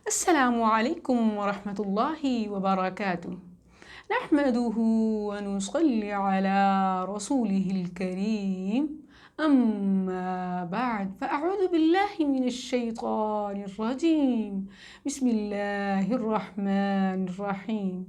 السلام عليكم ورحمة الله وبركاته. نحمده ونصلي على رسوله الكريم. أما بعد فأعوذ بالله من الشيطان الرجيم. بسم الله الرحمن الرحیم.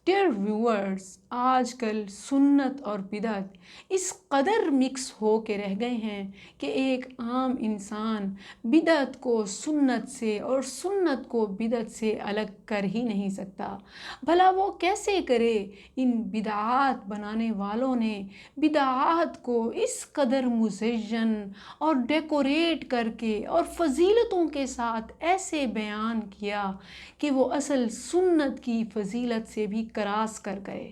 ڈیئر ویورز، آج کل سنت اور بدعت اس قدر مکس ہو کے رہ گئے ہیں کہ ایک عام انسان بدعت کو سنت سے اور سنت کو بدعت سے الگ کر ہی نہیں سکتا۔ بھلا وہ کیسے کرے؟ ان بدعات بنانے والوں نے بدعات کو اس قدر مزین اور ڈیکوریٹ کر کے اور فضیلتوں کے ساتھ ایسے بیان کیا کہ وہ اصل سنت کی فضیلت سے بھی کراس کر گئے۔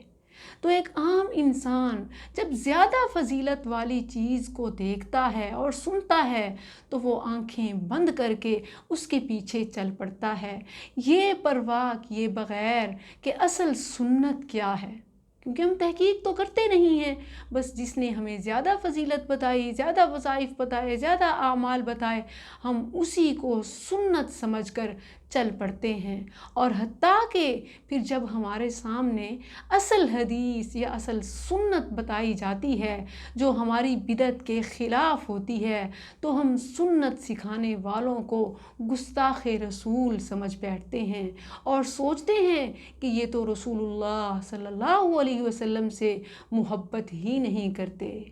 تو ایک عام انسان جب زیادہ فضیلت والی چیز کو دیکھتا ہے اور سنتا ہے تو وہ آنکھیں بند کر کے اس کے پیچھے چل پڑتا ہے، یہ پرواہ کیے بغیر کہ اصل سنت کیا ہے، کیونکہ ہم تحقیق تو کرتے نہیں ہیں۔ بس جس نے ہمیں زیادہ فضیلت بتائی، زیادہ وظائف بتائے، زیادہ اعمال بتائے، ہم اسی کو سنت سمجھ کر چل پڑتے ہیں۔ اور حتیٰ کہ پھر جب ہمارے سامنے اصل حدیث یا اصل سنت بتائی جاتی ہے جو ہماری بدعت کے خلاف ہوتی ہے تو ہم سنت سکھانے والوں کو گستاخ رسول سمجھ بیٹھتے ہیں اور سوچتے ہیں کہ یہ تو رسول اللہ صلی اللہ علیہ وسلم سے محبت ہی نہیں کرتے۔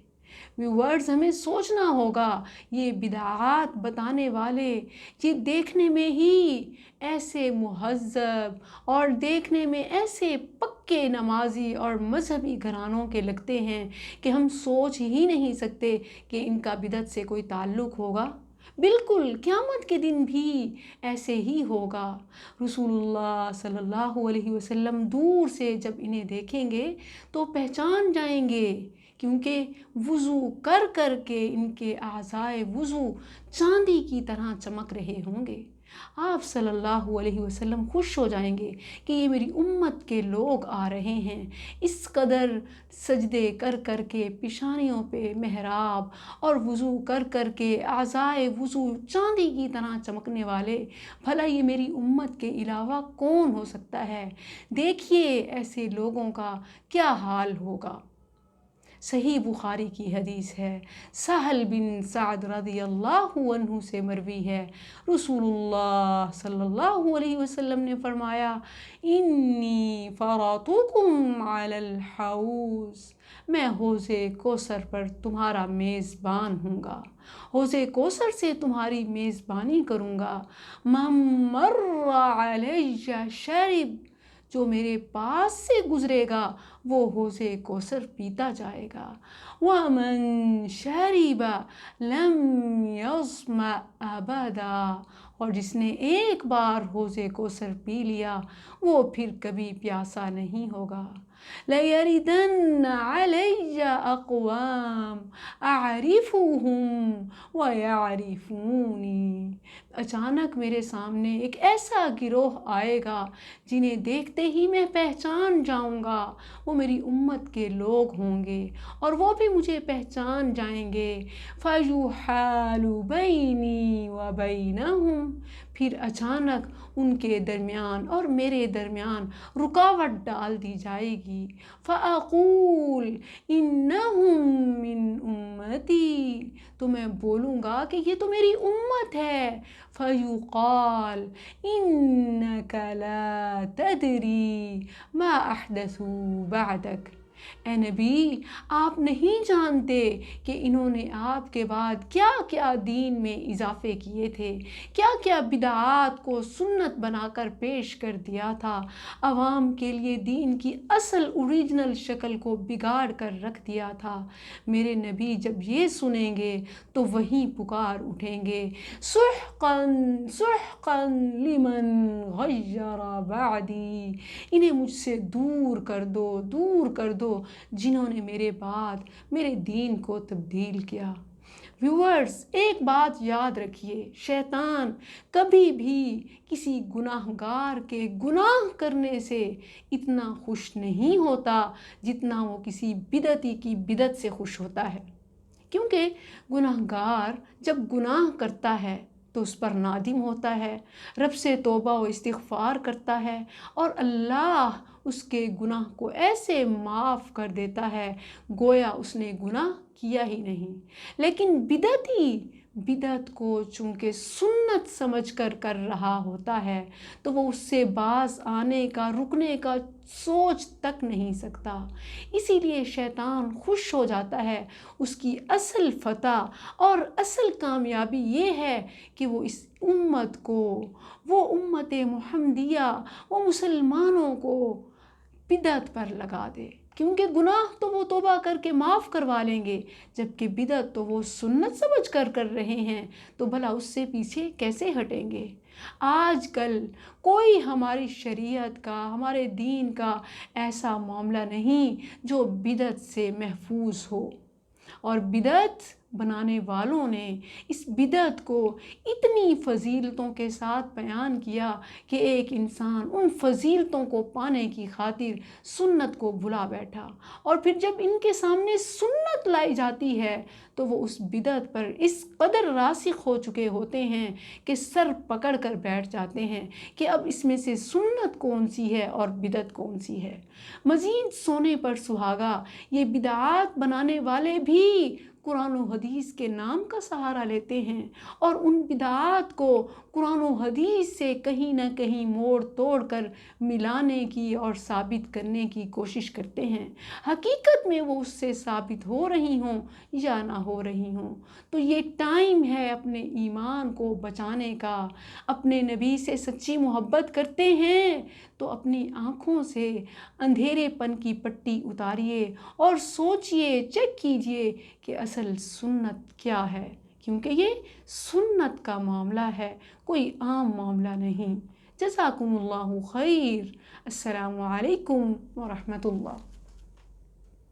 ویورز، ہمیں سوچنا ہوگا، یہ بدعات بتانے والے یہ دیکھنے میں ہی ایسے مہذب اور دیکھنے میں ایسے پکے نمازی اور مذہبی گھرانوں کے لگتے ہیں کہ ہم سوچ ہی نہیں سکتے کہ ان کا بدعت سے کوئی تعلق ہوگا۔ بالکل قیامت کے دن بھی ایسے ہی ہوگا۔ رسول اللہ صلی اللہ علیہ وسلم دور سے جب انہیں دیکھیں گے تو پہچان جائیں گے، کیونکہ وضو کر کر کے ان کے اعضائے وضو چاندی کی طرح چمک رہے ہوں گے۔ آپ صلی اللہ علیہ وسلم خوش ہو جائیں گے کہ یہ میری امت کے لوگ آ رہے ہیں، اس قدر سجدے کر کر کے پیشانیوں پہ محراب اور وضو کر کر کے اعضائے وضو چاندی کی طرح چمکنے والے، بھلا یہ میری امت کے علاوہ کون ہو سکتا ہے؟ دیکھیے ایسے لوگوں کا کیا حال ہوگا۔ صحیح بخاری کی حدیث ہے، سہل بن سعد رضی اللہ عنہ سے مروی ہے، رسول اللہ صلی اللہ علیہ وسلم نے فرمایا، انی فرطکم علی الحوض، میں حوض کوثر پر تمہارا میزبان ہوں گا، حوض کوثر سے تمہاری میزبانی کروں گا۔ من مر علی شرب، جو میرے پاس سے گزرے گا وہ حوض کوثر پیتا جائے گا۔ وَمَن شَرِبَ لَمْ يَظْمَأْ أَبَدًا، اور جس نے ایک بار حوض کوثر پی لیا وہ پھر کبھی پیاسا نہیں ہوگا۔ لَيَرِدَنَّ عَلَيَّ أَقْوَامٌ أَعْرِفُهُمْ وَيَعْرِفُونِي، اچانک میرے سامنے ایک ایسا گروہ آئے گا جنہیں دیکھتے ہی میں پہچان جاؤں گا، وہ میری امت کے لوگ ہوں گے اور وہ بھی مجھے پہچان جائیں گے۔ فَيُحَالُ بَيْنِي وَبَيْنَهُمْ، پھر اچانک ان کے درمیان اور میرے درمیان رکاوٹ ڈال دی جائے گی۔ فَأَقُولُ إِنَّهُمْ مِنْ أُمَّتِي، تو میں بولوں گا کہ یہ تو میری امت ہے۔ فَيُقَالُ إِنَّكَ لَا تَدْرِي مَا أَحْدَثُوا بَعْدَكَ، اے نبی آپ نہیں جانتے کہ انہوں نے آپ کے بعد کیا کیا دین میں اضافے کیے تھے، کیا کیا بدعات کو سنت بنا کر پیش کر دیا تھا، عوام کے لیے دین کی اصل اوریجنل شکل کو بگاڑ کر رکھ دیا تھا۔ میرے نبی جب یہ سنیں گے تو وہیں پکار اٹھیں گے، سحقاً سحقاً لمن غیر بعدی، انہیں مجھ سے دور کر دو، دور کر دو جنہوں نے میرے بعد میرے دین کو تبدیل کیا۔ ویورز، ایک بات یاد رکھیے، شیطان کبھی بھی کسی گناہ گار کے گناہ کرنے سے اتنا خوش نہیں ہوتا جتنا وہ کسی بدعتی کی بدعت سے خوش ہوتا ہے، کیونکہ گناہ گار جب گناہ کرتا ہے تو اس پر نادم ہوتا ہے، رب سے توبہ و استغفار کرتا ہے اور اللہ اس کے گناہ کو ایسے معاف کر دیتا ہے گویا اس نے گناہ کیا ہی نہیں۔ لیکن بدعتی بدعت کو چونکہ سنت سمجھ کر رہا ہوتا ہے تو وہ اس سے باز آنے کا، رکنے کا سوچ تک نہیں سکتا۔ اسی لیے شیطان خوش ہو جاتا ہے۔ اس کی اصل فتح اور اصل کامیابی یہ ہے کہ وہ اس امت کو، وہ امت محمدیہ، وہ مسلمانوں کو بدعت پر لگا دے، کیونکہ گناہ تو وہ توبہ کر کے معاف کروا لیں گے، جبکہ بدعت تو وہ سنت سمجھ کر رہے ہیں، تو بھلا اس سے پیچھے کیسے ہٹیں گے؟ آج کل کوئی ہماری شریعت کا، ہمارے دین کا ایسا معاملہ نہیں جو بدعت سے محفوظ ہو، اور بدعت بنانے والوں نے اس بدعت کو اتنی فضیلتوں کے ساتھ بیان کیا کہ ایک انسان ان فضیلتوں کو پانے کی خاطر سنت کو بھلا بیٹھا، اور پھر جب ان کے سامنے سنت لائی جاتی ہے تو وہ اس بدعت پر اس قدر راسخ ہو چکے ہوتے ہیں کہ سر پکڑ کر بیٹھ جاتے ہیں کہ اب اس میں سے سنت کون سی ہے اور بدعت کون سی ہے۔ مزید سونے پر سہاگا یہ بدعات بنانے والے بھی قرآن و حدیث کے نام کا سہارا لیتے ہیں اور ان بدعات کو قرآن و حدیث سے کہیں نہ کہیں موڑ توڑ کر ملانے کی اور ثابت کرنے کی کوشش کرتے ہیں۔ حقیقت میں وہ اس سے ثابت ہو رہی ہوں یا نہ ہو رہی ہوں، تو یہ ٹائم ہے اپنے ایمان کو بچانے کا۔ اپنے نبی سے سچی محبت کرتے ہیں تو اپنی آنکھوں سے اندھیرے پن کی پٹی اتاریے اور سوچئے، چیک کیجئے کہ اصل سنت کیا ہے، کیونکہ یہ سنت کا معاملہ ہے، کوئی عام معاملہ نہیں۔ جزاکم اللہ خیر۔ السلام علیکم ورحمۃ اللہ۔